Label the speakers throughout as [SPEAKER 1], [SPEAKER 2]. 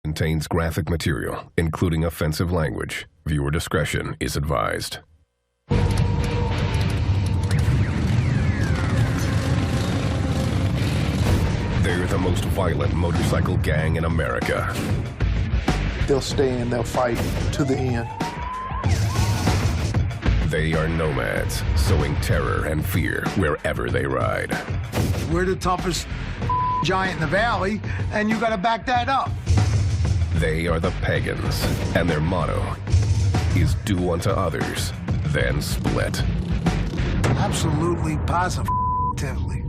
[SPEAKER 1] contains graphic material, including offensive language. Viewer discretion is advised. They're the most violent motorcycle gang in America.
[SPEAKER 2] They'll stay and they'll fight to the end.
[SPEAKER 1] They are nomads, sowing terror and fear wherever they ride.
[SPEAKER 3] We're the toughest giant in the valley, and you gotta back that up.
[SPEAKER 1] They are the Pagans, and their motto is do unto others, then split.
[SPEAKER 3] Absolutely, positively.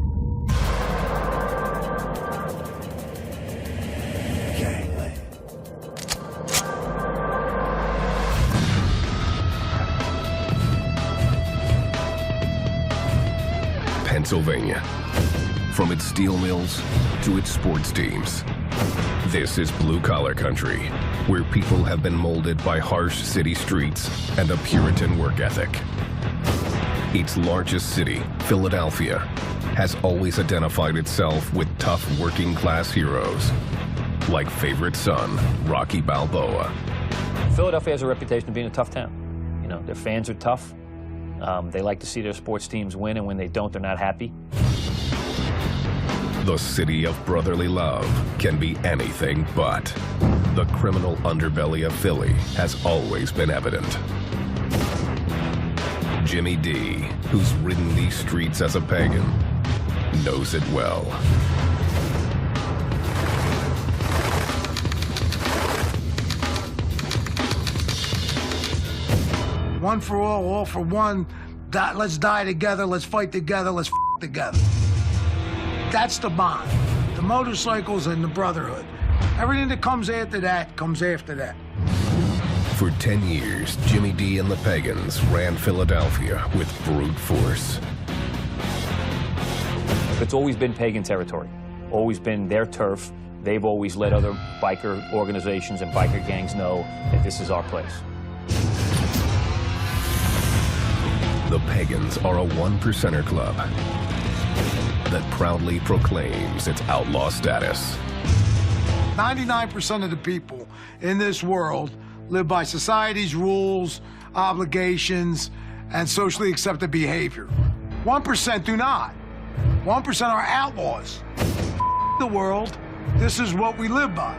[SPEAKER 1] Pennsylvania. From its steel mills to its sports teams. This is blue-collar country, where people have been molded by harsh city streets and a Puritan work ethic. Its largest city, Philadelphia, has always identified itself with tough working-class heroes, like favorite son, Rocky Balboa.
[SPEAKER 4] Philadelphia has a reputation of being a tough town. You know, their fans are tough. They like to see their sports teams win, and when they don't, they're not happy.
[SPEAKER 1] The city of brotherly love can be anything but. The criminal underbelly of Philly has always been evident. Jimmy D, who's ridden these streets as a pagan, knows it well.
[SPEAKER 3] One for all for one. Let's die together, let's fight together, let's together. That's the bond. The motorcycles and the brotherhood. Everything that comes after that comes after that.
[SPEAKER 1] For 10 years, Jimmy D and the Pagans ran Philadelphia with brute force.
[SPEAKER 4] It's always been pagan territory, always been their turf. They've always let other biker organizations and biker gangs know that this is our place.
[SPEAKER 1] The Pagans are a one-percenter club that proudly proclaims its outlaw status.
[SPEAKER 3] 99% of the people in this world live by society's rules, obligations, and socially accepted behavior. 1% do not. 1% are outlaws. The world, this is what we live by.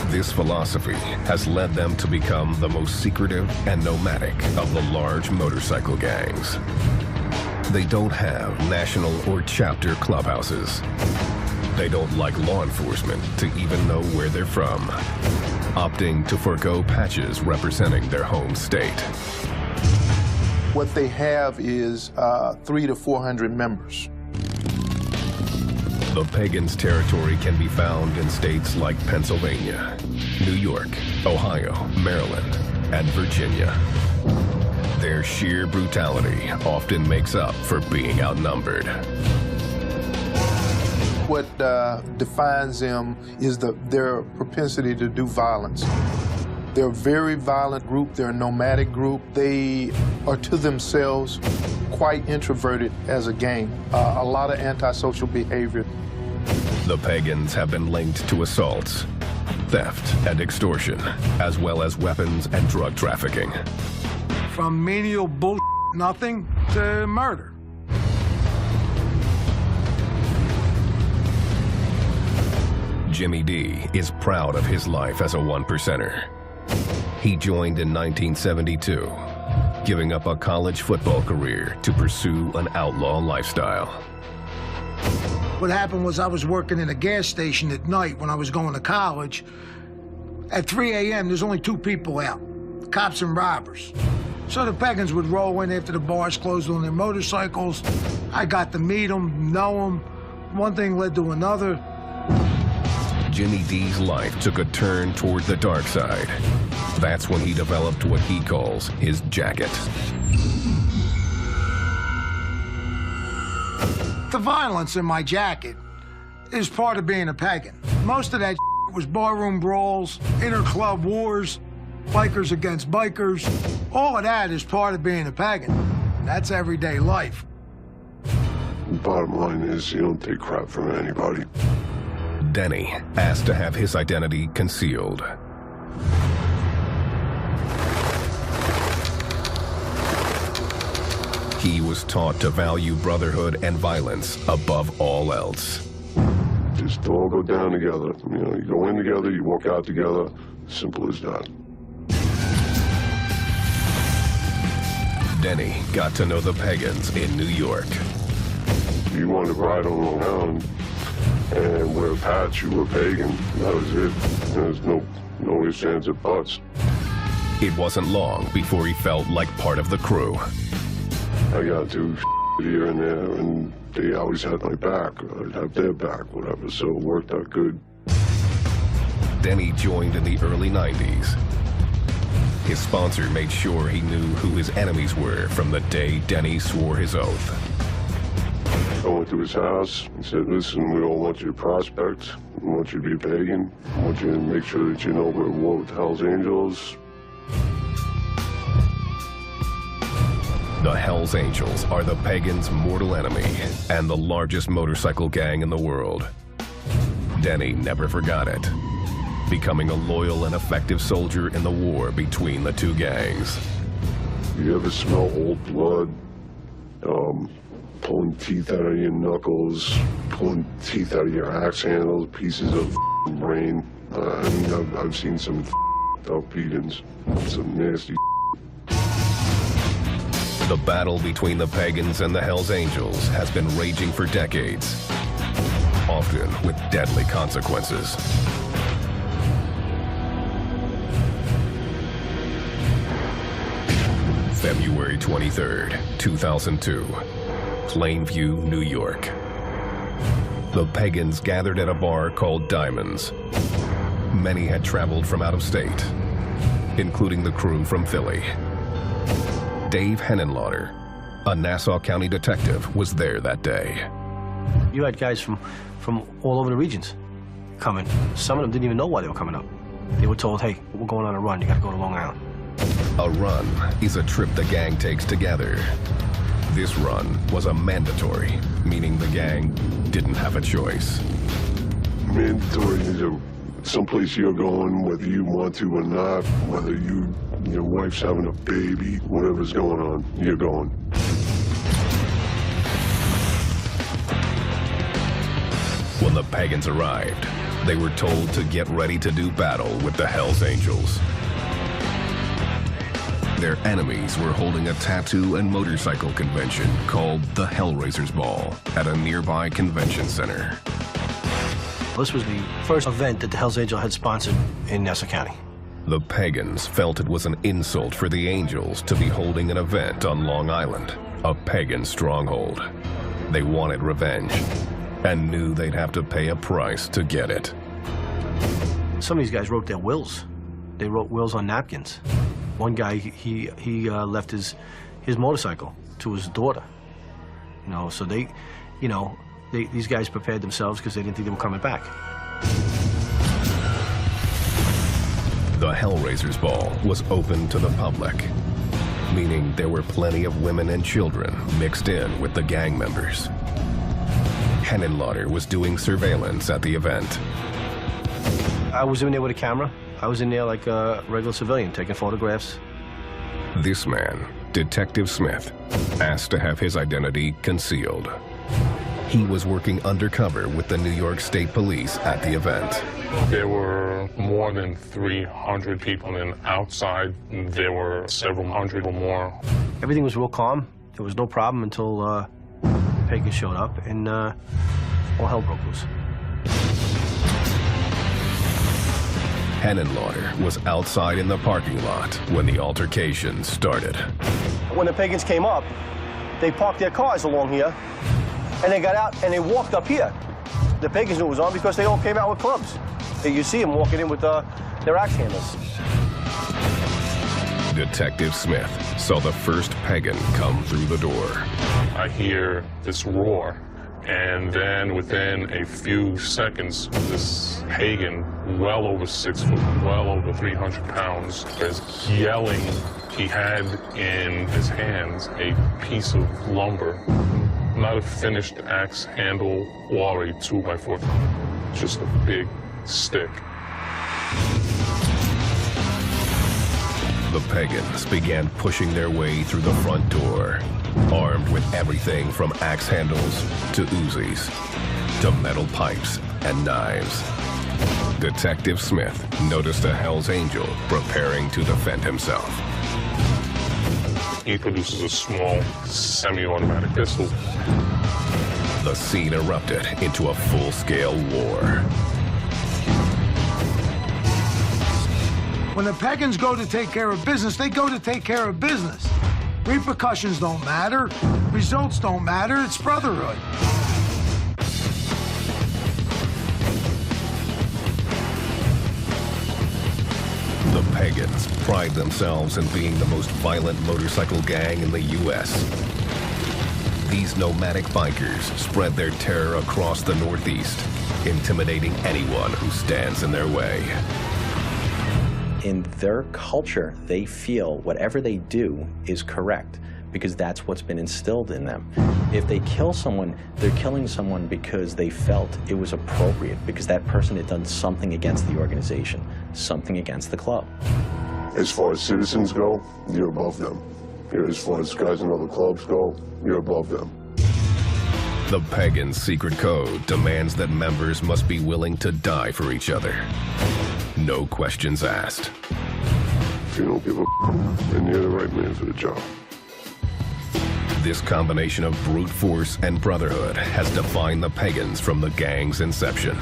[SPEAKER 1] This philosophy has led them to become the most secretive and nomadic of the large motorcycle gangs. They don't have national or chapter clubhouses. They don't like law enforcement to even know where they're from, opting to forego patches representing their home state.
[SPEAKER 2] What they have is 300 to 400 members.
[SPEAKER 1] The Pagans' territory can be found in states like Pennsylvania, New York, Ohio, Maryland, and Virginia. Their sheer brutality often makes up for being outnumbered.
[SPEAKER 2] What defines them is their propensity to do violence. They're a very violent group. They're a nomadic group. They are to themselves quite introverted as a gang. A lot of antisocial behavior.
[SPEAKER 1] The Pagans have been linked to assaults, theft, and extortion, as well as weapons and drug trafficking.
[SPEAKER 3] From menial bullshit, nothing, to murder.
[SPEAKER 1] Jimmy D is proud of his life as a one-percenter. He joined in 1972, giving up a college football career to pursue an outlaw lifestyle.
[SPEAKER 3] What happened was I was working in a gas station at night when I was going to college. At 3 a.m., there's only 2 people out, cops and robbers. So the Pagans would roll in after the bars closed on their motorcycles. I got to meet them, know them. One thing led to another.
[SPEAKER 1] Jimmy D's life took a turn toward the dark side. That's when he developed what he calls his jacket.
[SPEAKER 3] The violence in my jacket is part of being a pagan. Most of that was barroom brawls, inter-club wars, bikers against bikers. All of that is part of being a pagan. That's everyday life.
[SPEAKER 5] Bottom line is, you don't take crap from anybody.
[SPEAKER 1] Denny asked to have his identity concealed. He was taught to value brotherhood and violence above all else.
[SPEAKER 5] Just all go down together. You know, you go in together, you walk out together. Simple as that.
[SPEAKER 1] Denny got to know the Pagans in New York.
[SPEAKER 5] You wanted to ride on Long Island and wear a patch, you were Pagan. That was it. There's no ifs, ands, or buts.
[SPEAKER 1] It wasn't long before he felt like part of the crew.
[SPEAKER 5] I got to here and there, and they always had my back. I'd have their back, whatever, so it worked out good.
[SPEAKER 1] Denny joined in the early 90s. His sponsor made sure he knew who his enemies were from the day Denny swore his oath.
[SPEAKER 5] I went to his house and said, listen, we all want you to prospect. We want you to be a pagan. I want you to make sure that you know we're at war with Hell's Angels.
[SPEAKER 1] The Hells Angels are the Pagans' mortal enemy and the largest motorcycle gang in the world. Denny never forgot it, becoming a loyal and effective soldier in the war between the two gangs.
[SPEAKER 5] You ever smell old blood? Pulling teeth out of your knuckles, pulling teeth out of your axe handles, pieces of brain. I mean, I've seen some up beatings, some nasty.
[SPEAKER 1] The battle between the Pagans and the Hells Angels has been raging for decades, often with deadly consequences. February 23rd, 2002, Plainview, New York. The Pagans gathered at a bar called Diamonds. Many had traveled from out of state, including the crew from Philly. Dave Henenlotter, a Nassau County detective, was there that day.
[SPEAKER 6] You had guys from all over the regions coming. Some of them didn't even know why they were coming up. They were told, hey, we're going on a run. You got to go to Long Island.
[SPEAKER 1] A run is a trip the gang takes together. This run was a mandatory, meaning the gang didn't have a choice.
[SPEAKER 5] Mandatory is someplace you're going, whether you want to or not, whether your wife's having a baby, whatever's going on, you're going.
[SPEAKER 1] When the Pagans arrived, they were told to get ready to do battle with the Hells Angels. Their enemies were holding a tattoo and motorcycle convention called the Hellraisers Ball at a nearby convention center.
[SPEAKER 6] This was the first event that the Hells Angel had sponsored in Nassau County.
[SPEAKER 1] The Pagans felt it was an insult for the Angels to be holding an event on Long Island, a pagan stronghold. They wanted revenge and knew they'd have to pay a price to get it.
[SPEAKER 6] Some of these guys wrote their wills. They wrote wills on napkins. One guy, he left his motorcycle to his daughter. You know, so these guys prepared themselves because they didn't think they were coming back.
[SPEAKER 1] The Hellraisers Ball was open to the public, meaning there were plenty of women and children mixed in with the gang members. Henenlotter was doing surveillance at the event.
[SPEAKER 6] I was in there with a camera. I was in there like a regular civilian, taking photographs.
[SPEAKER 1] This man, Detective Smith, asked to have his identity concealed. He was working undercover with the New York State Police at the event.
[SPEAKER 7] There were more than 300 people, and outside there were several hundred or more.
[SPEAKER 6] Everything was real calm. There was no problem until Pagan showed up, and all hell broke loose.
[SPEAKER 1] Henenlotter was outside in the parking lot when the altercation started.
[SPEAKER 6] When the Pagans came up, they parked their cars along here, and they got out and they walked up here. The Pagans knew it was on because they all came out with clubs. You see them walking in with their axe handles.
[SPEAKER 1] Detective Smith saw the first Pagan come through the door.
[SPEAKER 7] I hear this roar, and then within a few seconds, this Pagan, well over 6 foot, well over 300 pounds, is yelling. He had in his hands a piece of lumber, not a finished axe handle or a 2x4. just a big stick.
[SPEAKER 1] The Pagans began pushing their way through the front door, armed with everything from axe handles to Uzis, to metal pipes and knives. Detective Smith noticed a Hell's Angel preparing to defend himself.
[SPEAKER 7] He produces a small, semi-automatic pistol.
[SPEAKER 1] The scene erupted into a full-scale war.
[SPEAKER 3] When the Pagans go to take care of business, they go to take care of business. Repercussions don't matter. Results don't matter. It's brotherhood.
[SPEAKER 1] The Pagans pride themselves in being the most violent motorcycle gang in the U.S. These nomadic bikers spread their terror across the Northeast, intimidating anyone who stands in their way.
[SPEAKER 8] In their culture, they feel whatever they do is correct because that's what's been instilled in them. If they kill someone, they're killing someone because they felt it was appropriate, because that person had done something against the organization, something against the club.
[SPEAKER 5] As far as citizens go, you're above them. As far as guys in other clubs go, you're above them.
[SPEAKER 1] The Pagans' secret code demands that members must be willing to die for each other. No questions asked.
[SPEAKER 5] If you don't give a then you're the right man for the job.
[SPEAKER 1] This combination of brute force and brotherhood has defined the Pagans from the gang's inception.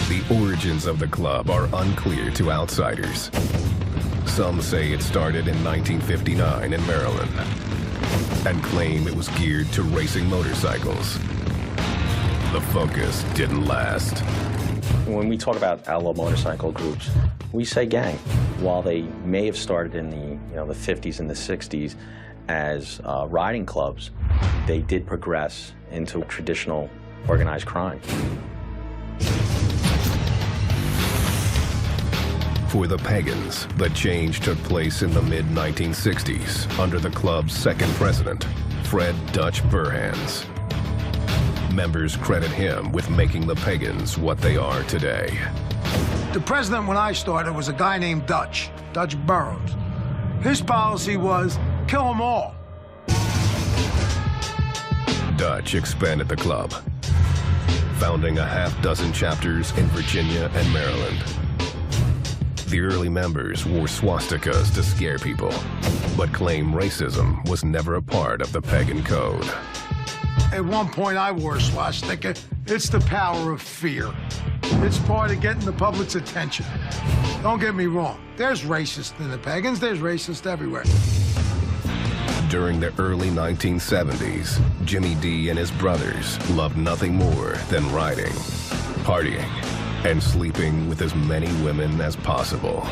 [SPEAKER 1] The origins of the club are unclear to outsiders. Some say it started in 1959 in Maryland and claim it was geared to racing motorcycles. The focus didn't last.
[SPEAKER 8] When we talk about outlaw motorcycle groups, we say gang. While they may have started in the 50s and the 60s as riding clubs, they did progress into traditional organized crime.
[SPEAKER 1] For the Pagans, the change took place in the mid-1960s under the club's second president, Fred "Dutch" Burhans. Members credit him with making the Pagans what they are today.
[SPEAKER 3] The president when I started was a guy named Dutch Burroughs. His policy was kill them all.
[SPEAKER 1] Dutch expanded the club, founding a half-dozen chapters in Virginia and Maryland. The early members wore swastikas to scare people, but claimed racism was never a part of the Pagan code.
[SPEAKER 3] At one point, I wore a swastika. It's the power of fear. It's part of getting the public's attention. Don't get me wrong. There's racists in the Pagans. There's racists everywhere.
[SPEAKER 1] During the early 1970s, Jimmy D and his brothers loved nothing more than riding, partying, and sleeping with as many women as possible.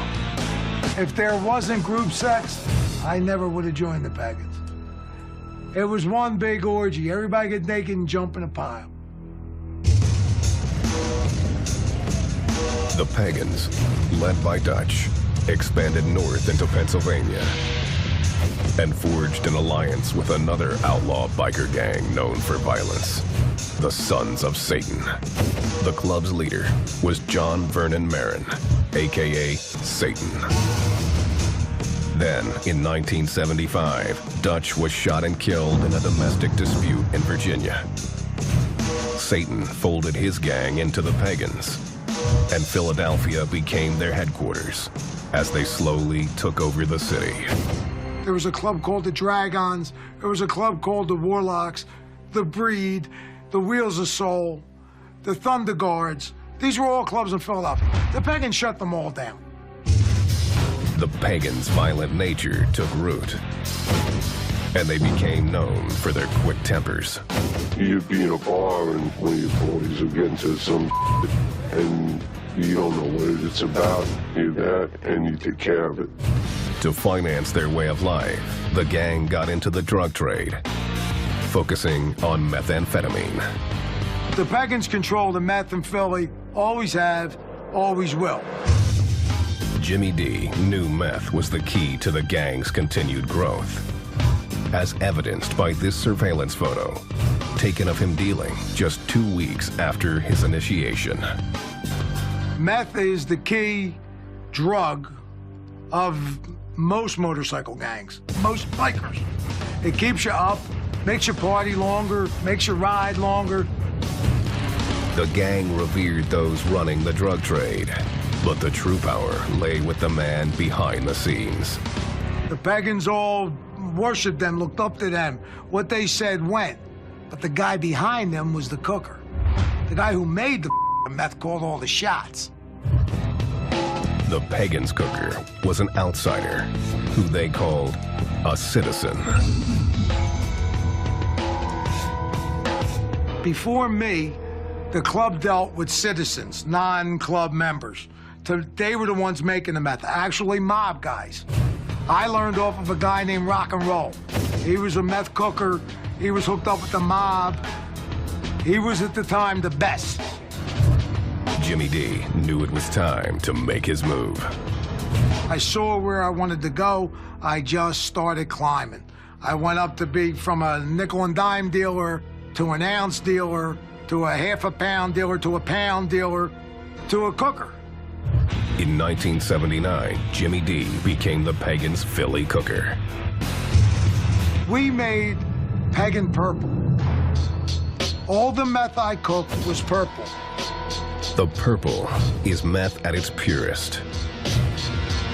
[SPEAKER 3] If there wasn't group sex, I never would have joined the Pagans. It was one big orgy. Everybody get naked and jump in a pile.
[SPEAKER 1] The Pagans, led by Dutch, expanded north into Pennsylvania and forged an alliance with another outlaw biker gang known for violence, the Sons of Satan. The club's leader was John Vernon Marin, a.k.a. Satan. Then, in 1975, Dutch was shot and killed in a domestic dispute in Virginia. Satan folded his gang into the Pagans, and Philadelphia became their headquarters as they slowly took over the city.
[SPEAKER 3] There was a club called the Dragons. There was a club called the Warlocks, the Breed, the Wheels of Soul, the Thunder Guards. These were all clubs in Philadelphia. The Pagans shut them all down.
[SPEAKER 1] The Pagans' violent nature took root, and they became known for their quick tempers.
[SPEAKER 5] You'd be in a bar and one of your boys will get into some and you don't know what it's about. You're that, and you take care of it.
[SPEAKER 1] To finance their way of life, the gang got into the drug trade, focusing on methamphetamine.
[SPEAKER 3] The Pagans control the meth in Philly, always have, always will.
[SPEAKER 1] Jimmy D knew meth was the key to the gang's continued growth. as evidenced by this surveillance photo, taken of him dealing just 2 weeks after his initiation.
[SPEAKER 3] Meth is the key drug of most motorcycle gangs, most bikers. It keeps you up, makes you party longer, makes you ride longer.
[SPEAKER 1] The gang revered those running the drug trade, but the true power lay with the man behind the scenes.
[SPEAKER 3] The Pagans all worshipped them, looked up to them. What they said went. But the guy behind them was the cooker. The guy who made the meth called all the shots.
[SPEAKER 1] The Pagans cooker was an outsider who they called a citizen.
[SPEAKER 3] Before me, the club dealt with citizens, non-club members. They were the ones making the meth, actually mob guys. I learned off of a guy named Rock and Roll. He was a meth cooker. He was hooked up with the mob. He was at the time the best.
[SPEAKER 1] Jimmy D knew it was time to make his move.
[SPEAKER 3] I saw where I wanted to go. I just started climbing. I went up to be from a nickel and dime dealer to an ounce dealer to a half a pound dealer to a pound dealer to a cooker.
[SPEAKER 1] In 1979, Jimmy D became the Pagans' Philly cooker.
[SPEAKER 3] We made Pagan purple. All the meth I cooked was purple.
[SPEAKER 1] The purple is meth at its purest.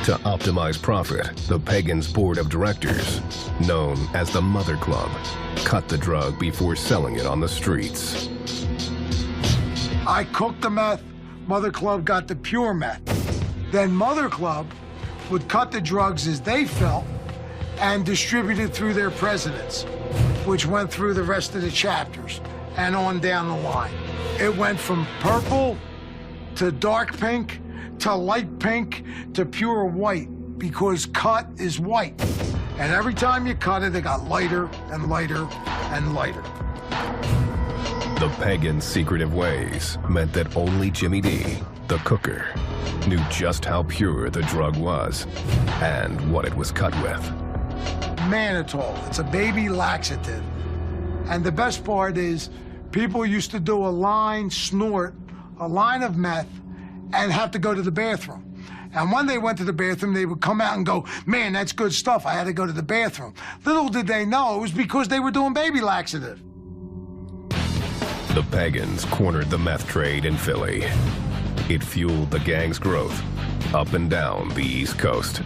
[SPEAKER 1] To optimize profit, the Pagans' board of directors, known as the Mother Club, cut the drug before selling it on the streets.
[SPEAKER 3] I cooked the meth, Mother Club got the pure meth. Then Mother Club would cut the drugs as they felt and distribute it through their presidents, which went through the rest of the chapters and on down the line. It went from purple to dark pink to light pink to pure white, because cut is white. And every time you cut it, it got lighter and lighter and lighter.
[SPEAKER 1] The Pagans' secretive ways meant that only Jimmy D, the cooker, knew just how pure the drug was and what it was cut with.
[SPEAKER 3] Mannitol, it's a baby laxative. And the best part is, people used to do a line, snort a line of meth and have to go to the bathroom. And when they went to the bathroom, they would come out and go, man, that's good stuff, I had to go to the bathroom. Little did they know it was because they were doing baby laxative.
[SPEAKER 1] The Pagans cornered the meth trade in Philly. It fueled the gang's growth up and down the East Coast.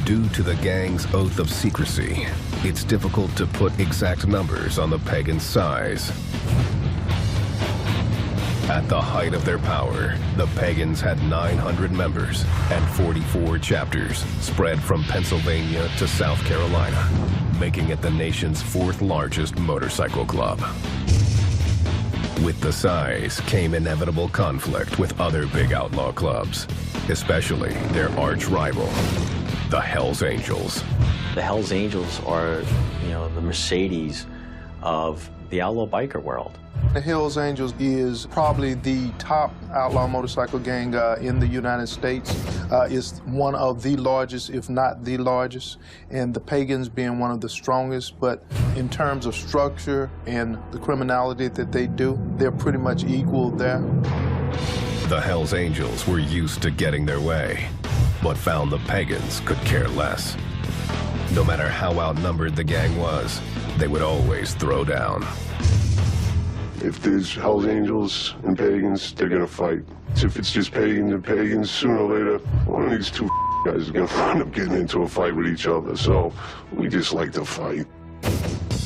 [SPEAKER 1] Due to the gang's oath of secrecy, it's difficult to put exact numbers on the Pagans' size. At the height of their power, the Pagans had 900 members and 44 chapters spread from Pennsylvania to South Carolina, making it the nation's fourth largest motorcycle club. With the size came inevitable conflict with other big outlaw clubs, especially their arch rival, the Hells Angels.
[SPEAKER 8] The Hells Angels are, the Mercedes of the outlaw biker world.
[SPEAKER 2] The Hells Angels is probably the top outlaw motorcycle gang in the United States. It's one of the largest, if not the largest, and the Pagans being one of the strongest. But in terms of structure and the criminality that they do, they're pretty much equal there.
[SPEAKER 1] The Hells Angels were used to getting their way, but found the Pagans could care less. No matter how outnumbered the gang was, they would always throw down.
[SPEAKER 5] If there's Hells Angels and Pagans, they're gonna fight. If it's just Pagans and Pagans, sooner or later, one of these two guys is gonna end up getting into a fight with each other. So we just like to fight.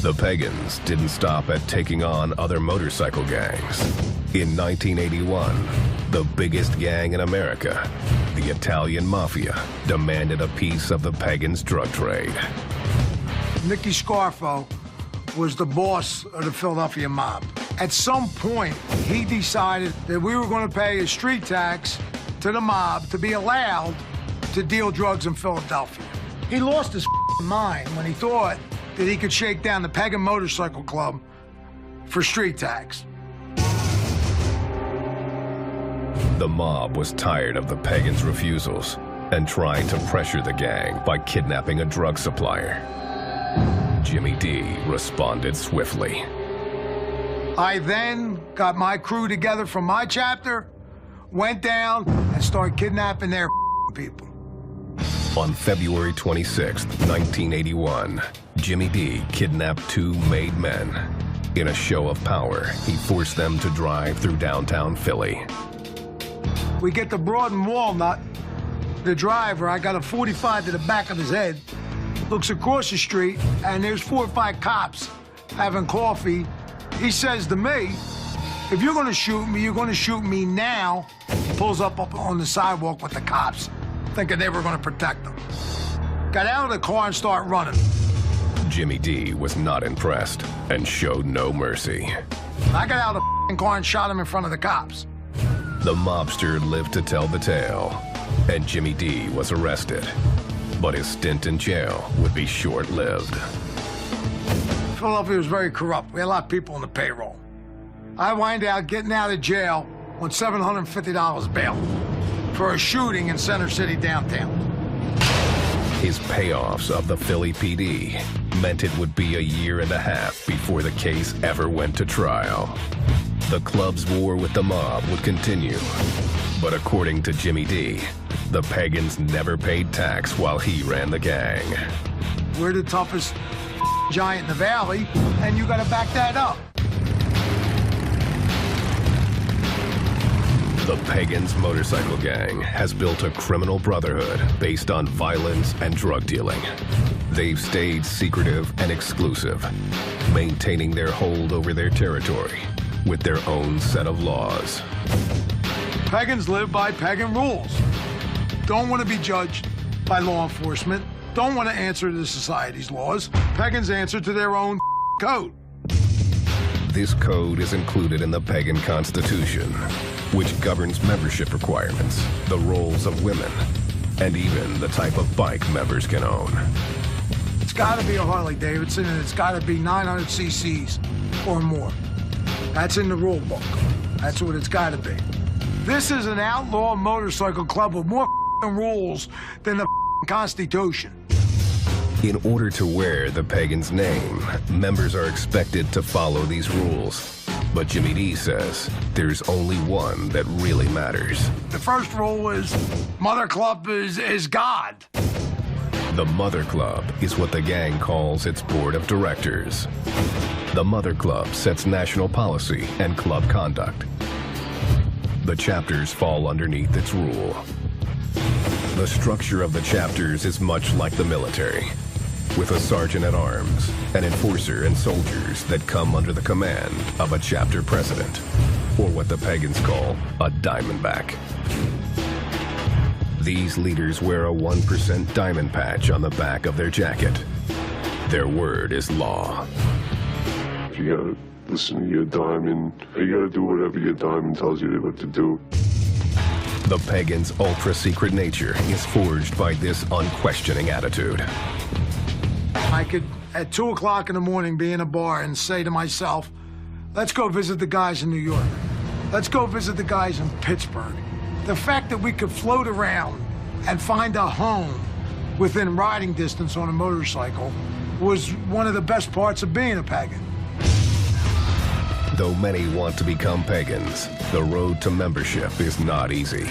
[SPEAKER 1] The Pagans didn't stop at taking on other motorcycle gangs. In 1981, the biggest gang in America, the Italian Mafia, demanded a piece of the Pagans' drug trade.
[SPEAKER 3] Nicky Scarfo was the boss of the Philadelphia mob. At some point, he decided that we were going to pay a street tax to the mob to be allowed to deal drugs in Philadelphia. He lost his mind when he thought that he could shake down the Pagan Motorcycle Club for street tax.
[SPEAKER 1] The mob was tired of the Pagans' refusals and tried to pressure the gang by kidnapping a drug supplier. Jimmy D responded swiftly.
[SPEAKER 3] I then got my crew together from my chapter, went down, and started kidnapping their people.
[SPEAKER 1] On February 26, 1981, Jimmy D kidnapped two made men. In a show of power, he forced them to drive through downtown Philly.
[SPEAKER 3] We get to Broad and Walnut. The driver, I got a 45 to the back of his head, looks across the street, and there's 4 or 5 cops having coffee. He says to me, if you're gonna shoot me, you're gonna shoot me now. He pulls up on the sidewalk with the cops, thinking they were gonna protect him. Got out of the car and started running.
[SPEAKER 1] Jimmy D was not impressed and showed no mercy.
[SPEAKER 3] I got out of the car and shot him in front of the cops.
[SPEAKER 1] The mobster lived to tell the tale, and Jimmy D was arrested. But his stint in jail would be short-lived.
[SPEAKER 3] Philadelphia was very corrupt. We had a lot of people on the payroll. I wind out getting out of jail on $750 bail for a shooting in Center City downtown.
[SPEAKER 1] His payoffs of the Philly PD meant it would be a year and a half before the case ever went to trial. The club's war with the mob would continue. But according to Jimmy D, the Pagans never paid tax while he ran the gang.
[SPEAKER 3] We're the toughest giant in the valley, and you gotta back that up.
[SPEAKER 1] The Pagans motorcycle gang has built a criminal brotherhood based on violence and drug dealing. They've stayed secretive and exclusive, maintaining their hold over their territory with their own set of laws.
[SPEAKER 3] Pagans live by pagan rules. Don't want to be judged by law enforcement. Don't want to answer to society's laws. Pagans answer to their own code.
[SPEAKER 1] This code is included in the Pagan Constitution, which governs membership requirements, the roles of women, and even the type of bike members can own.
[SPEAKER 3] It's got to be a Harley Davidson, and it's got to be 900 cc's or more. That's in the rule book. That's what it's got to be. This is an outlaw motorcycle club with more rules than the Constitution.
[SPEAKER 1] In order to wear the Pagans' name, members are expected to follow these rules. But Jimmy D says there's only one that really matters.
[SPEAKER 3] The first rule is Mother Club is God.
[SPEAKER 1] The Mother Club is what the gang calls its board of directors. The Mother Club sets national policy and club conduct. The chapters fall underneath its rule. The structure of the chapters is much like the military, with a sergeant-at-arms, an enforcer, and soldiers that come under the command of a chapter president, or what the Pagans call a diamondback. These leaders wear a 1% diamond patch on the back of their jacket. Their word is law.
[SPEAKER 5] You gotta listen to your diamond. You gotta do whatever your diamond tells you what to do.
[SPEAKER 1] The Pagans' ultra-secret nature is forged by this unquestioning attitude.
[SPEAKER 3] I could, at 2 o'clock in the morning, be in a bar and say to myself, let's go visit the guys in New York. Let's go visit the guys in Pittsburgh. The fact that we could float around and find a home within riding distance on a motorcycle was one of the best parts of being a pagan.
[SPEAKER 1] Though many want to become pagans, the road to membership is not easy.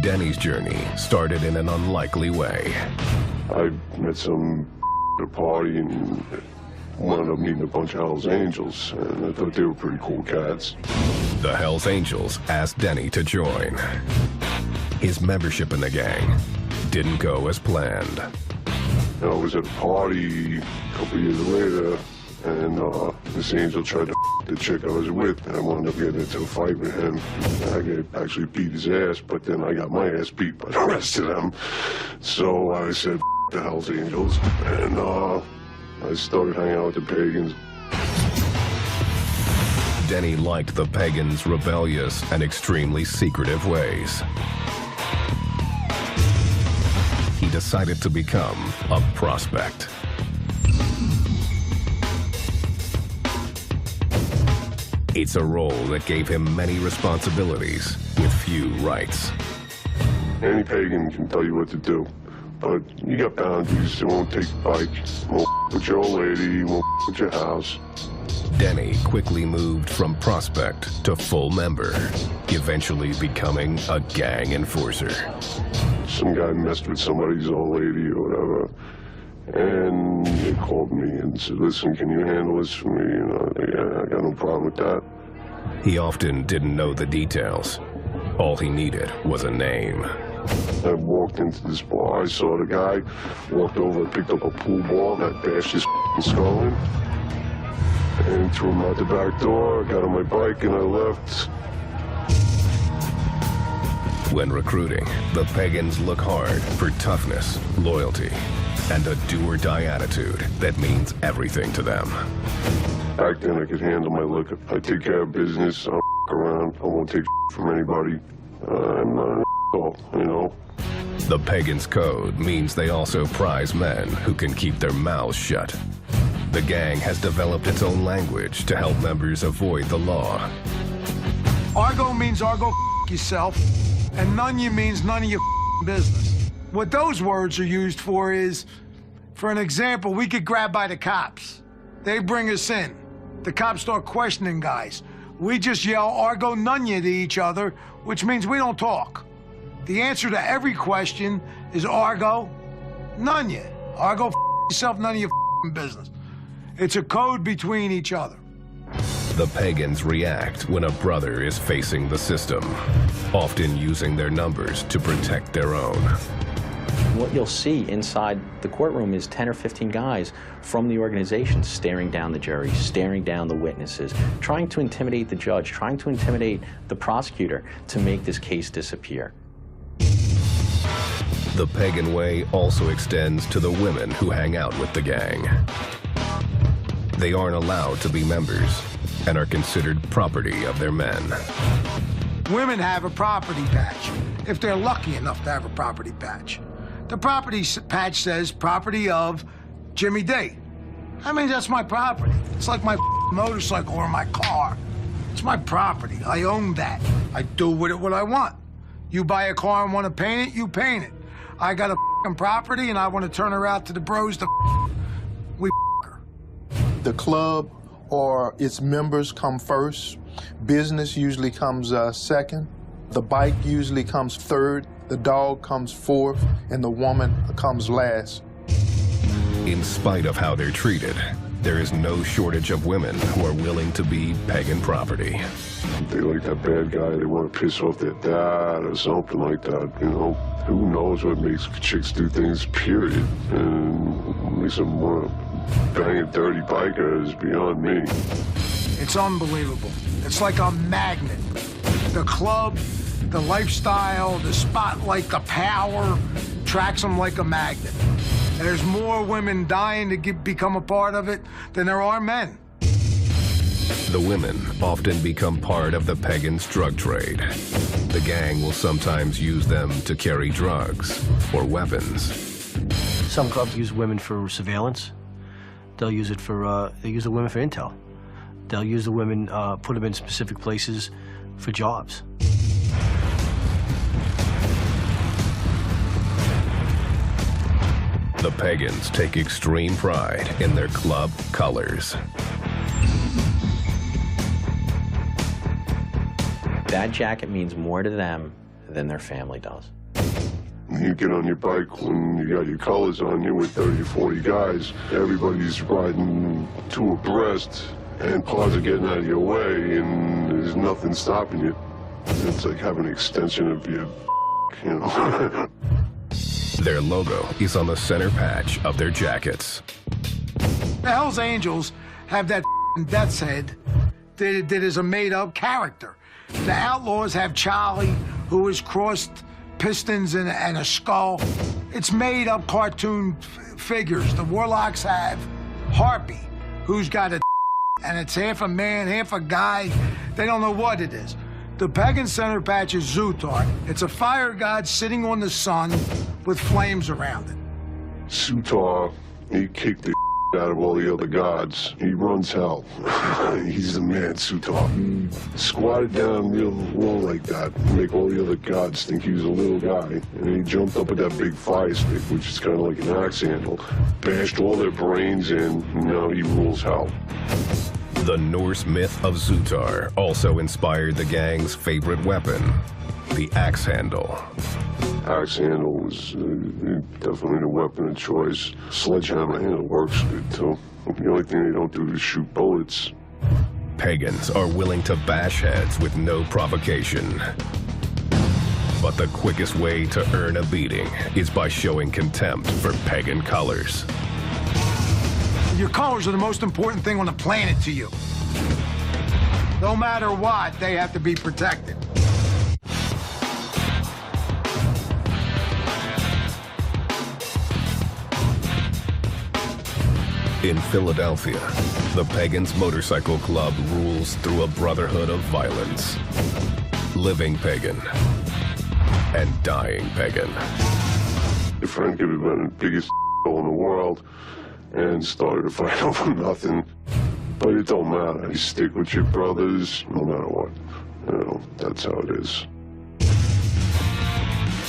[SPEAKER 1] Denny's journey started in an unlikely way.
[SPEAKER 5] I met some at a party and wound up meeting a bunch of Hell's Angels, and I thought they were pretty cool cats.
[SPEAKER 1] The Hell's Angels asked Denny to join. His membership in the gang didn't go as planned.
[SPEAKER 5] I was at a party a couple years later, and this angel tried to the chick I was with, and I wound up getting into a fight with him. I actually beat his ass, but then I got my ass beat by the rest of them. So I said, the Hell's Angels, and I started hanging out with the Pagans.
[SPEAKER 1] Denny liked the Pagans' rebellious and extremely secretive ways. He decided to become a prospect. It's a role that gave him many responsibilities with few rights.
[SPEAKER 5] Any pagan can tell you what to do, but you got boundaries. They won't take your bike, won't with your old lady, won't with your house.
[SPEAKER 1] Denny quickly moved from prospect to full member, eventually becoming a gang enforcer.
[SPEAKER 5] Some guy messed with somebody's old lady or whatever, and they called me and said, listen, can you handle this for me? Yeah, I got no problem with that.
[SPEAKER 1] He often didn't know the details. All he needed was a name.
[SPEAKER 5] I walked into this bar, I saw the guy, walked over and picked up a pool ball that bashed his skull in, and threw him out the back door, got on my bike, and I left.
[SPEAKER 1] When recruiting, the Pagans look hard for toughness, loyalty, and a do-or-die attitude that means everything to them.
[SPEAKER 5] Back then, I could handle my liquor. I take care of business, I don't around, I won't take from anybody. I'm not an asshole, you know?
[SPEAKER 1] The Pagans' code means they also prize men who can keep their mouths shut. The gang has developed its own language to help members avoid the law.
[SPEAKER 3] Argo means Argo yourself, and none you means none of your business. What those words are used for is, for an example, we get grabbed by the cops. They bring us in. The cops start questioning guys. We just yell Argo Nunya to each other, which means we don't talk. The answer to every question is Argo Nunya. Argo yourself, none of your business. It's a code between each other.
[SPEAKER 1] The Pagans react when a brother is facing the system, often using their numbers to protect their own.
[SPEAKER 8] What you'll see inside the courtroom is 10 or 15 guys from the organization staring down the jury, staring down the witnesses, trying to intimidate the judge, trying to intimidate the prosecutor to make this case disappear.
[SPEAKER 1] The Pagan way also extends to the women who hang out with the gang. They aren't allowed to be members and are considered property of their men.
[SPEAKER 3] Women have a property patch, if they're lucky enough to have a property patch. The property patch says property of Jimmy D. I mean, that's my property. It's like my motorcycle or my car. It's my property. I own that. I do with it what I want. You buy a car and want to paint it, you paint it. I got a property and I want to turn her out to the bros to we her.
[SPEAKER 2] The club or its members come first. Business usually comes second. The bike usually comes third. The dog comes fourth, and the woman comes last.
[SPEAKER 1] In spite of how they're treated, there is no shortage of women who are willing to be Pagan property.
[SPEAKER 5] They like that bad guy, they want to piss off their dad or something like that, you know. Who knows what makes chicks do things, period. And makes them want to bang a dirty biker is beyond me.
[SPEAKER 3] It's unbelievable. It's like a magnet. The club, the lifestyle, the spotlight, the power tracks them like a magnet. There's more women dying to become a part of it than there are men.
[SPEAKER 1] The women often become part of the Pagans' drug trade. The gang will sometimes use them to carry drugs or weapons.
[SPEAKER 6] Some clubs use women for surveillance. They'll use it for, they use the women for intel. They'll use the women, put them in specific places for jobs.
[SPEAKER 1] The Pagans take extreme pride in their club colors.
[SPEAKER 8] That jacket means more to them than their family does.
[SPEAKER 5] You get on your bike when you got your colors on you with 30 or 40 guys, everybody's riding two abreast and cars are getting out of your way and there's nothing stopping you. It's like having an extension of your, you know.
[SPEAKER 1] Their logo is on the center patch of their jackets.
[SPEAKER 3] The Hells Angels have that death's head that is a made-up character. The Outlaws have Charlie, who is crossed pistons and a skull. It's made-up cartoon figures. The Warlocks have Harpy, who's got a and it's half a man, half a guy. They don't know what it is. The Pagan center patch is Zutar. It's a fire god sitting on the sun with flames around it.
[SPEAKER 5] Zutar, he kicked the out of all the other gods. He runs hell. He's the man, Sutar. He squatted down real low like that, make all the other gods think he was a little guy. And then he jumped up with that big fire stick, which is kind of like an axe handle, bashed all their brains in, and now he rules hell.
[SPEAKER 1] The Norse myth of Sutar also inspired the gang's favorite weapon, the axe handle.
[SPEAKER 5] Axe handle was definitely the weapon of choice. Sledgehammer handle works good too. The only thing they don't do is shoot bullets.
[SPEAKER 1] Pagans are willing to bash heads with no provocation. But the quickest way to earn a beating is by showing contempt for pagan colors.
[SPEAKER 3] Your colors are the most important thing on the planet to you. No matter what, they have to be protected.
[SPEAKER 1] In Philadelphia, the Pagans Motorcycle Club rules through a brotherhood of violence. Living pagan and dying pagan.
[SPEAKER 5] Your friend could have been the biggest in the world and started a fight over nothing. But it don't matter. You stick with your brothers no matter what. You know, that's how it is.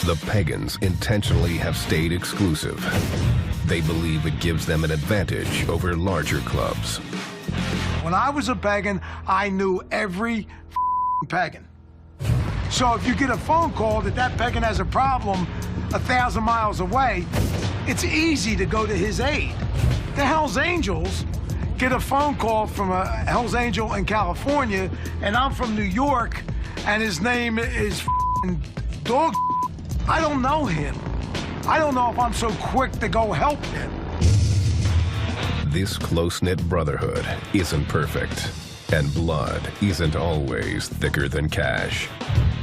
[SPEAKER 1] The Pagans intentionally have stayed exclusive. They believe it gives them an advantage over larger clubs.
[SPEAKER 3] When I was a pagan, I knew every pagan. So if you get a phone call that pagan has a problem 1,000 miles away, it's easy to go to his aid. The Hells Angels get a phone call from a Hells Angel in California, and I'm from New York, and his name is Dog. I don't know him. I don't know if I'm so quick to go help him.
[SPEAKER 1] This close-knit brotherhood isn't perfect, and blood isn't always thicker than cash.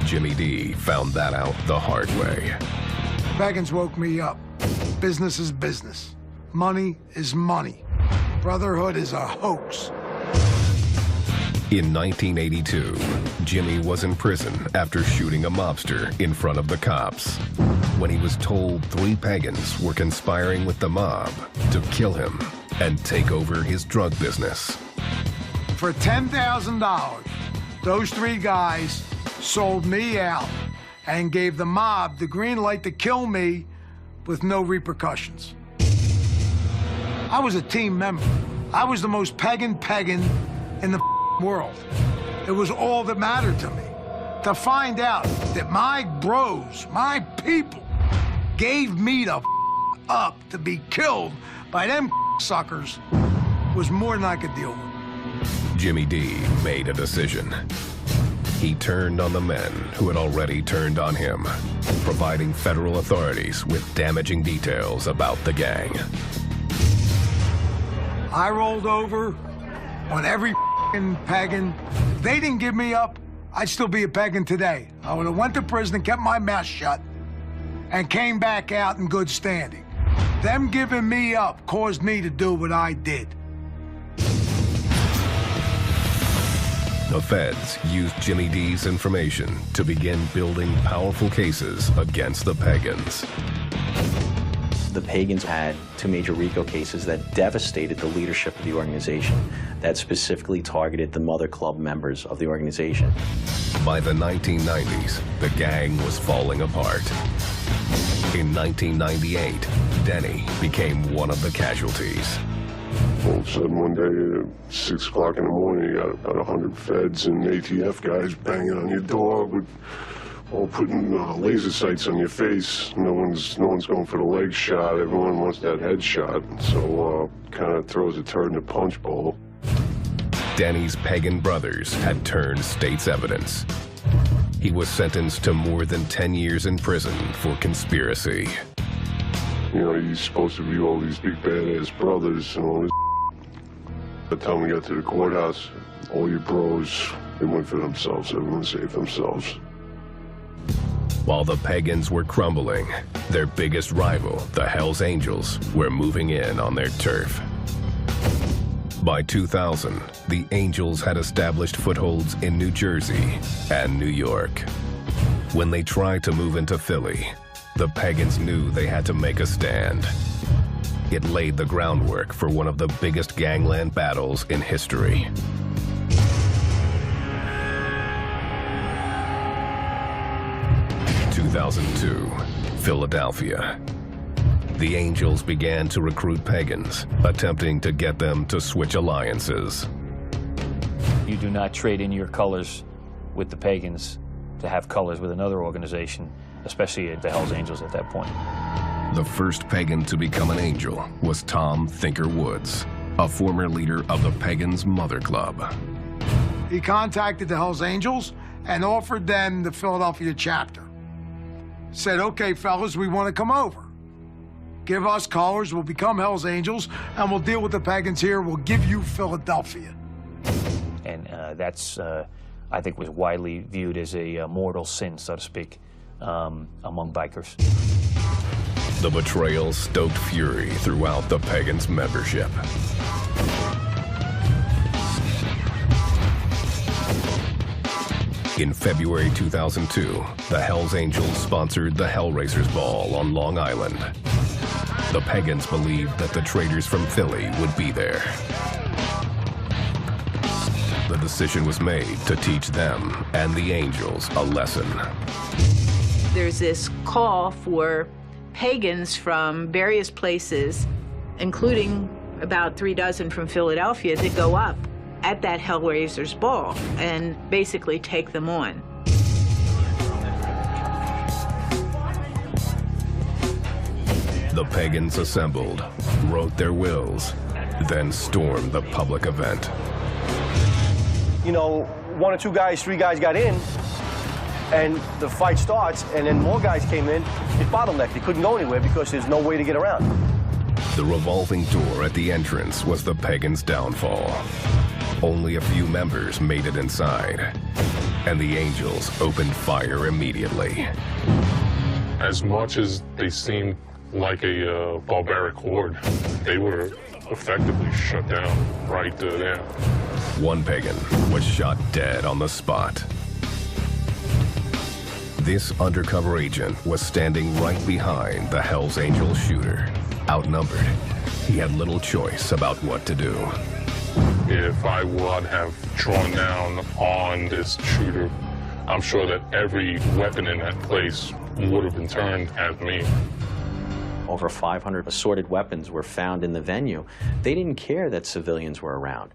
[SPEAKER 1] Jimmy D found that out the hard way.
[SPEAKER 3] Pagans woke me up. Business is business. Money is money. Brotherhood is a hoax.
[SPEAKER 1] In 1982, Jimmy was in prison after shooting a mobster in front of the cops when he was told 3 pagans were conspiring with the mob to kill him and take over his drug business.
[SPEAKER 3] For $10,000, those 3 guys sold me out and gave the mob the green light to kill me with no repercussions. I was a team member. I was the most pagan in the world. It was all that mattered to me. To find out that my bros, my people, gave me the up to be killed by them suckers was more than I could deal with.
[SPEAKER 1] Jimmy D made a decision. He turned on the men who had already turned on him, providing federal authorities with damaging details about the gang.
[SPEAKER 3] I rolled over on every pagan. If they didn't give me up, I'd still be a pagan today. I would have went to prison and kept my mouth shut and came back out in good standing. Them giving me up caused me to do what I did.
[SPEAKER 1] The feds used Jimmy D's information to begin building powerful cases against the Pagans.
[SPEAKER 8] The Pagans had 2 major RICO cases that devastated the leadership of the organization, that specifically targeted the mother club members of the organization.
[SPEAKER 1] By the 1990s, the gang was falling apart. In 1998, Denny became one of the casualties.
[SPEAKER 5] All of a sudden, one day at 6 o'clock in the morning, you got about 100 feds and ATF guys banging on your door with all putting laser sights on your face. No one's going for the leg shot. Everyone wants that head shot. So kind of throws a turd in the punch bowl.
[SPEAKER 1] Denny's pagan brothers had turned state's evidence. He was sentenced to more than 10 years in prison for conspiracy.
[SPEAKER 5] You know, you're supposed to be all these big badass brothers and all this. By the time we got to the courthouse, all your bros, they went for themselves. Everyone saved themselves.
[SPEAKER 1] While the Pagans were crumbling, their biggest rival, the Hells Angels, were moving in on their turf. By 2000, the Angels had established footholds in New Jersey and New York. When they tried to move into Philly, the Pagans knew they had to make a stand. It laid the groundwork for one of the biggest gangland battles in history. In 2002, Philadelphia. The Angels began to recruit Pagans, attempting to get them to switch alliances.
[SPEAKER 4] You do not trade in your colors with the Pagans to have colors with another organization, especially the Hells Angels at that point.
[SPEAKER 1] The first Pagan to become an Angel was Tom Thinker Woods, a former leader of the Pagans Mother Club.
[SPEAKER 3] He contacted the Hells Angels and offered them the Philadelphia chapter. Said, okay, fellas, we want to come over. Give us colors, we'll become Hells Angels, and we'll deal with the Pagans here. We'll give you Philadelphia.
[SPEAKER 4] And that's, I think, was widely viewed as a mortal sin, so to speak, among bikers.
[SPEAKER 1] The betrayal stoked fury throughout the Pagans' membership. In February 2002, the Hells Angels sponsored the Hellraisers Ball on Long Island. The Pagans believed that the traders from Philly would be there. The decision was made to teach them and the Angels a lesson.
[SPEAKER 9] There's this call for Pagans from various places, including about 3 dozen from Philadelphia, to go up at that Hellraisers Ball and basically take them on.
[SPEAKER 1] The Pagans assembled, wrote their wills, then stormed the public event.
[SPEAKER 6] You know, 1 or 2 guys, 3 guys got in, and the fight starts, and then more guys came in. It bottlenecked. They couldn't go anywhere because there's no way to get around.
[SPEAKER 1] The revolving door at the entrance was the Pagans' downfall. Only a few members made it inside, and the Angels opened fire immediately.
[SPEAKER 7] As much as they seemed like a barbaric horde, they were effectively shut down right there.
[SPEAKER 1] One Pagan was shot dead on the spot. This undercover agent was standing right behind the Hells Angels shooter. Outnumbered, he had little choice about what to do.
[SPEAKER 7] If I would have drawn down on this shooter, I'm sure that every weapon in that place would have been turned at me.
[SPEAKER 8] Over 500 assorted weapons were found in the venue. They didn't care that civilians were around.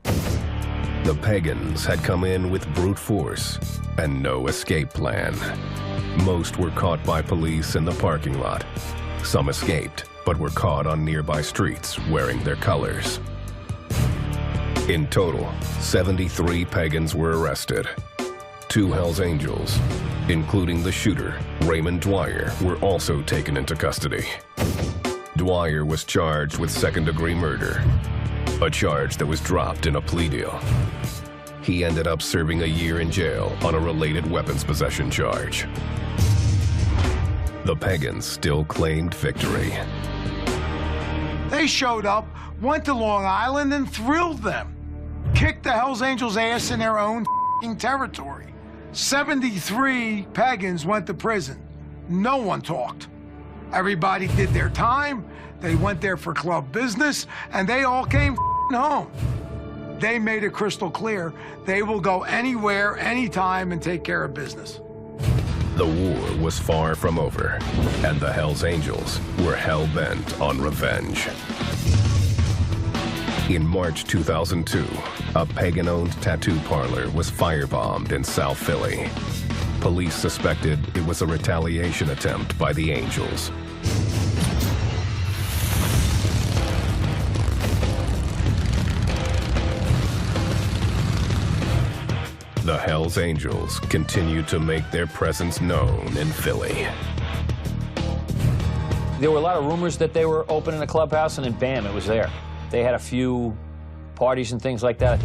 [SPEAKER 1] The Pagans had come in with brute force and no escape plan. Most were caught by police in the parking lot. Some escaped, but were caught on nearby streets wearing their colors. In total, 73 Pagans were arrested. 2 Hells Angels, including the shooter, Raymond Dwyer, were also taken into custody. Dwyer was charged with second-degree murder, a charge that was dropped in a plea deal. He ended up serving a year in jail on a related weapons possession charge. The Pagans still claimed victory.
[SPEAKER 3] They showed up, went to Long Island, and thrilled them. Kicked the Hells Angels' ass in their own territory. 73 Pagans went to prison. No one talked. Everybody did their time. They went there for club business, and they all came home. They made it crystal clear they will go anywhere, anytime, and take care of business.
[SPEAKER 1] The war was far from over, and the Hells Angels were hell-bent on revenge. In March 2002, a Pagan-owned tattoo parlor was firebombed in South Philly. Police suspected it was a retaliation attempt by the Angels. The Hells Angels continued to make their presence known in Philly.
[SPEAKER 4] There were a lot of rumors that they were opening a clubhouse, and then bam, it was there. They had a few parties and things like that.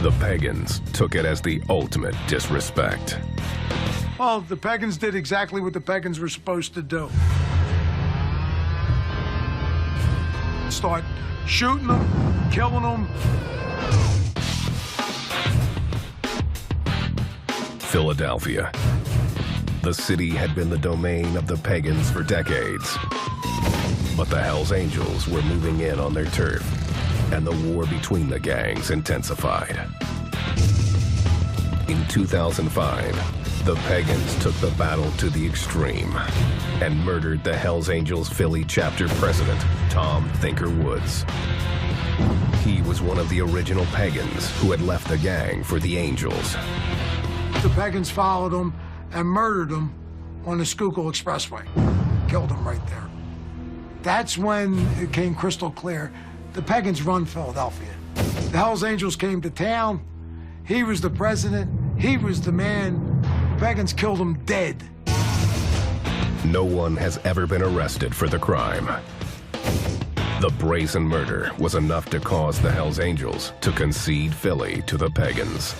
[SPEAKER 1] The Pagans took it as the ultimate disrespect.
[SPEAKER 3] Well, the Pagans did exactly what the Pagans were supposed to do. Start shooting them, killing them.
[SPEAKER 1] Philadelphia. The city had been the domain of the Pagans for decades. But the Hells Angels were moving in on their turf, and the war between the gangs intensified. In 2005, the Pagans took the battle to the extreme and murdered the Hells Angels Philly chapter president, Tom Thinker Woods. He was one of the original Pagans who had left the gang for the Angels.
[SPEAKER 3] The Pagans followed him and murdered him on the Schuylkill Expressway. Killed him right there. That's when it came crystal clear. The Pagans run Philadelphia. The Hells Angels came to town. He was the president. He was the man. The Pagans killed him dead.
[SPEAKER 1] No one has ever been arrested for the crime. The brazen murder was enough to cause the Hells Angels to concede Philly to the Pagans.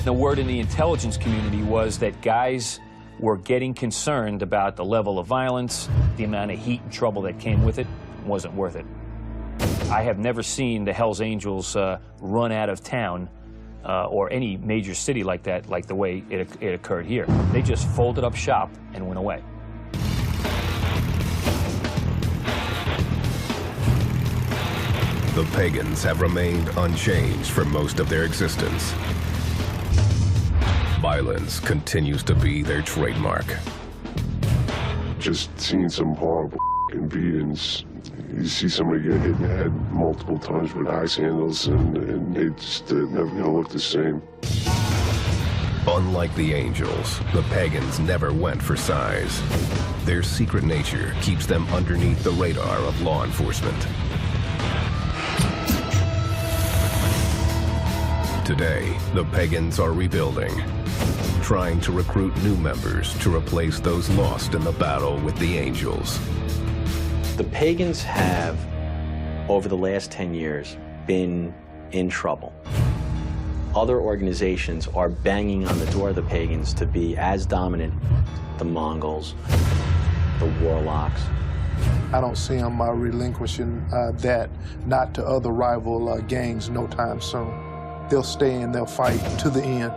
[SPEAKER 4] The word in the intelligence community was that guys were getting concerned about the level of violence, the amount of heat and trouble that came with it. Wasn't worth it. I have never seen the Hells Angels run out of town or any major city like that, like the way it occurred here. They just folded up shop and went away.
[SPEAKER 1] The Pagans have remained unchanged for most of their existence. Violence continues to be their trademark.
[SPEAKER 5] Just seeing some horrible beatings. You see somebody get hit in the head multiple times with axe handles, and they just never gonna look the same.
[SPEAKER 1] Unlike the Angels, the Pagans never went for size. Their secret nature keeps them underneath the radar of law enforcement. Today, the Pagans are rebuilding, trying to recruit new members to replace those lost in the battle with the Angels.
[SPEAKER 8] The Pagans have, over the last 10 years, been in trouble. Other organizations are banging on the door of the Pagans to be as dominant, the Mongols, the Warlocks.
[SPEAKER 2] I don't see them relinquishing that, not to other rival gangs no time soon. They'll stay and they'll fight to the end.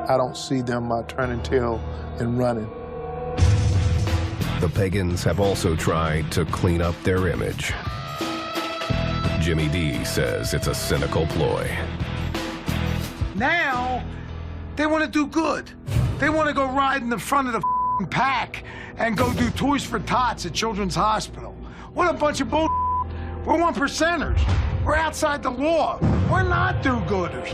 [SPEAKER 2] I don't see them turning tail and running.
[SPEAKER 1] The Pagans have also tried to clean up their image. Jimmy D says it's a cynical ploy.
[SPEAKER 3] Now, they want to do good. They want to go ride in the front of the pack and go do Toys for Tots at Children's Hospital. What a bunch of bull. We're one percenters. We're outside the law. We're not do-gooders.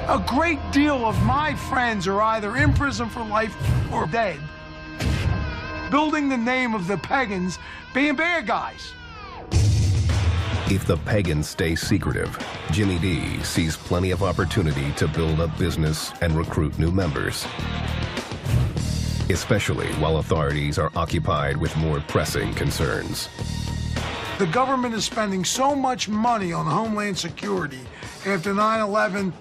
[SPEAKER 3] A great deal of my friends are either in prison for life or dead, building the name of the Pagans being bad guys.
[SPEAKER 1] If the Pagans stay secretive, Jimmy D sees plenty of opportunity to build up business and recruit new members, especially while authorities are occupied with more pressing concerns.
[SPEAKER 3] The government is spending so much money on Homeland Security after 9/11,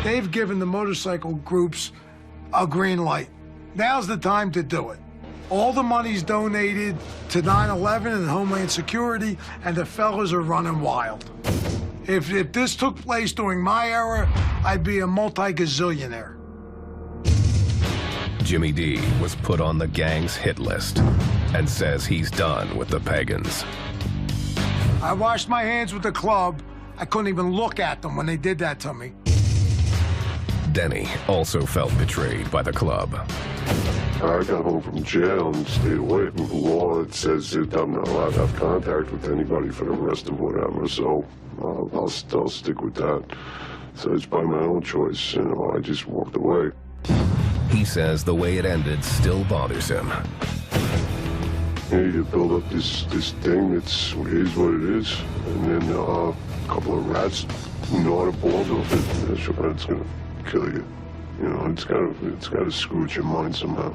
[SPEAKER 3] they've given the motorcycle groups a green light. Now's the time to do it. All the money's donated to 9/11 and Homeland Security, and the fellas are running wild. If this took place during my era, I'd be a multi-gazillionaire.
[SPEAKER 1] Jimmy D was put on the gang's hit list and says he's done with the Pagans.
[SPEAKER 3] I washed my hands with the club. I couldn't even look at them when they did that to me.
[SPEAKER 1] Denny also felt betrayed by the club.
[SPEAKER 5] I got home from jail and stayed away from the law. It says that I'm not allowed to have contact with anybody for the rest of whatever, so I'll stick with that. So it's by my own choice, you know, I just walked away.
[SPEAKER 1] He says the way it ended still bothers him.
[SPEAKER 5] You build up this thing that's what it is, and then a couple of rats gnaw the balls off it. That's gonna kill you. You know, it's gotta screw with your mind somehow.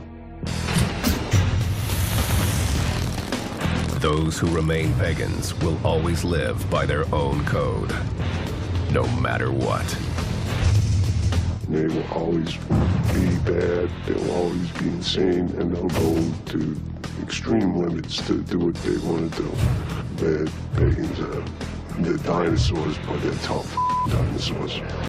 [SPEAKER 1] Those who remain Pagans will always live by their own code, no matter what.
[SPEAKER 5] They will always be bad, they'll always be insane, and they'll go to extreme limits to do what they want to do. Bad Pagans, they're dinosaurs, but they're tough dinosaurs.